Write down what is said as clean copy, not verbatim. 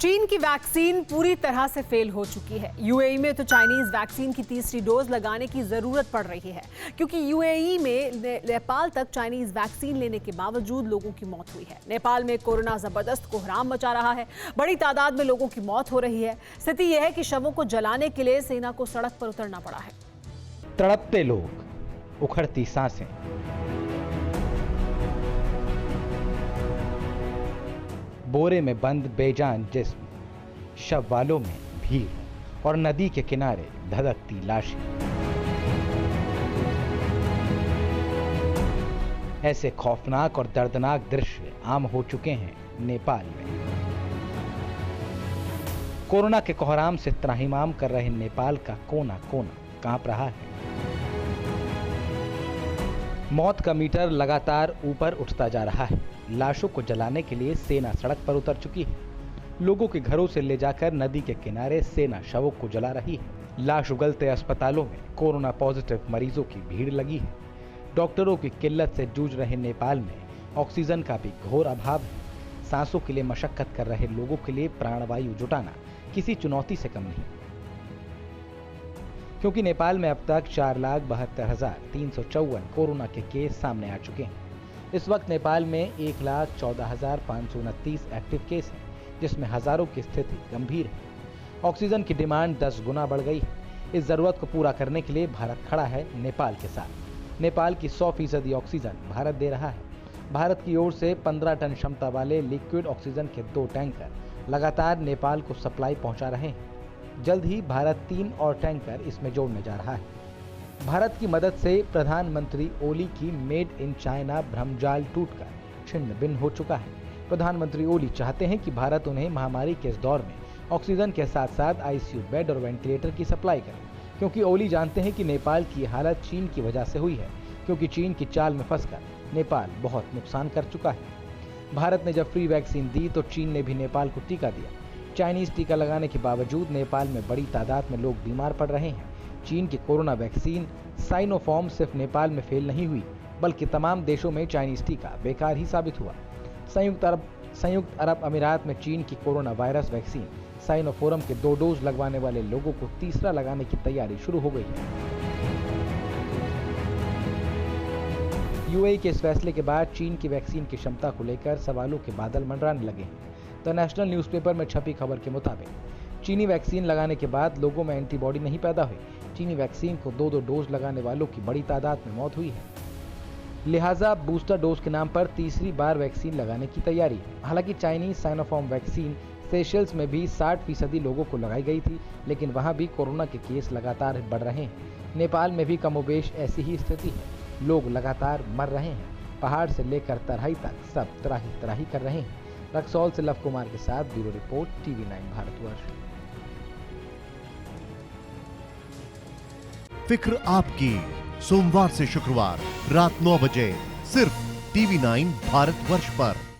चीन की वैक्सीन पूरी तरह से फेल हो चुकी है। यूएई में तो चाइनीज वैक्सीन की तीसरी डोज लगाने की जरूरत पड़ रही है, क्योंकि यूएई में नेपाल तक चाइनीज वैक्सीन लेने के बावजूद लोगों की मौत हुई है। नेपाल में कोरोना जबरदस्त कोहराम मचा रहा है, बड़ी तादाद में लोगों की मौत हो रही है। स्थिति यह है कि शवों को जलाने के लिए सेना को सड़क पर उतरना पड़ा है। तड़पते लोग, उखड़ती सांसें, बोरे में बंद बेजान जिस्म, शव वालों में भीड़ और नदी के किनारे धधकती लाशें। ऐसे खौफनाक और दर्दनाक दृश्य आम हो चुके हैं नेपाल में। कोरोना के कोहराम से त्राहिमाम कर रहे नेपाल का कोना कोना कांप रहा है। मौत का मीटर लगातार ऊपर उठता जा रहा है। लाशों को जलाने के लिए सेना सड़क पर उतर चुकी है। लोगों के घरों से ले जाकर नदी के किनारे सेना शवों को जला रही है। लाश उगलते अस्पतालों में कोरोना पॉजिटिव मरीजों की भीड़ लगी है। डॉक्टरों की किल्लत से जूझ रहे नेपाल में ऑक्सीजन का भी घोर अभाव है। सांसों के लिए मशक्कत कर रहे लोगों के लिए प्राणवायु जुटाना किसी चुनौती से कम नहीं, क्योंकि नेपाल में अब तक 4,72,354 कोरोना के केस सामने आ चुके हैं। इस वक्त नेपाल में 1,14,529 एक्टिव केस हैं, जिसमें हजारों की स्थिति गंभीर है। ऑक्सीजन की डिमांड 10 गुना बढ़ गई है। इस जरूरत को पूरा करने के लिए भारत खड़ा है नेपाल के साथ। नेपाल की 100% ऑक्सीजन भारत दे रहा है। भारत की ओर से 15 टन क्षमता वाले लिक्विड ऑक्सीजन के 2 टैंकर लगातार नेपाल को सप्लाई पहुंचा रहे हैं। जल्द ही भारत 3 और टैंकर इसमें जोड़ने जा रहा है। भारत की मदद से प्रधानमंत्री ओली की मेड इन चाइना भ्रमजाल टूटकर छिन्न भिन्न हो चुका है। प्रधानमंत्री ओली चाहते हैं कि भारत उन्हें महामारी के इस दौर में ऑक्सीजन के साथ साथ आईसीयू बेड और वेंटिलेटर की सप्लाई करे, क्योंकि ओली जानते हैं कि नेपाल की हालत चीन की वजह से हुई है, क्योंकि चीन की चाल में फंसकर नेपाल बहुत नुकसान कर चुका है। भारत ने जब फ्री वैक्सीन दी तो चीन ने भी नेपाल को टीका दिया। चाइनीज टीका लगाने के बावजूद नेपाल में बड़ी तादाद में लोग बीमार पड़ रहे हैं। चीन की कोरोना वैक्सीन साइनोफार्म सिर्फ नेपाल में फेल नहीं हुई, बल्कि तमाम देशों में चाइनीज टीका बेकार ही साबित हुआ। संयुक्त अरब अमीरात में चीन की कोरोना वायरस वैक्सीन साइनोफार्म के 2 डोज लगवाने वाले लोगों को तीसरा लगाने की तैयारी शुरू हो गई है। यूएई के इस फैसले के बाद चीन की वैक्सीन की क्षमता को लेकर सवालों के बादल मंडराने लगे हैं। द नेशनल न्यूज़पेपर में छपी खबर के मुताबिक चीनी वैक्सीन लगाने के बाद लोगों में एंटीबॉडी नहीं पैदा हुई। चीनी वैक्सीन को 2-2 डोज लगाने वालों की बड़ी तादाद में मौत हुई है। लिहाजा बूस्टर डोज के नाम पर तीसरी बार वैक्सीन लगाने की तैयारी है। हालांकि चाइनीज साइनोफार्म वैक्सीन सेशल्स में भी 60% लोगों को लगाई गई थी, लेकिन वहां भी कोरोना के केस लगातार बढ़ रहे हैं। नेपाल में भी कमोबेश ऐसी ही स्थिति है। लोग लगातार मर रहे हैं। पहाड़ से लेकर तराई तक सब त्राही त्राही कर रहे हैं। रक्सौल से लव कुमार के साथ ब्यूरो रिपोर्ट, TV9 भारतवर्ष। फिक्र आपकी, सोमवार से शुक्रवार रात 9 बजे सिर्फ TV9 भारतवर्ष पर।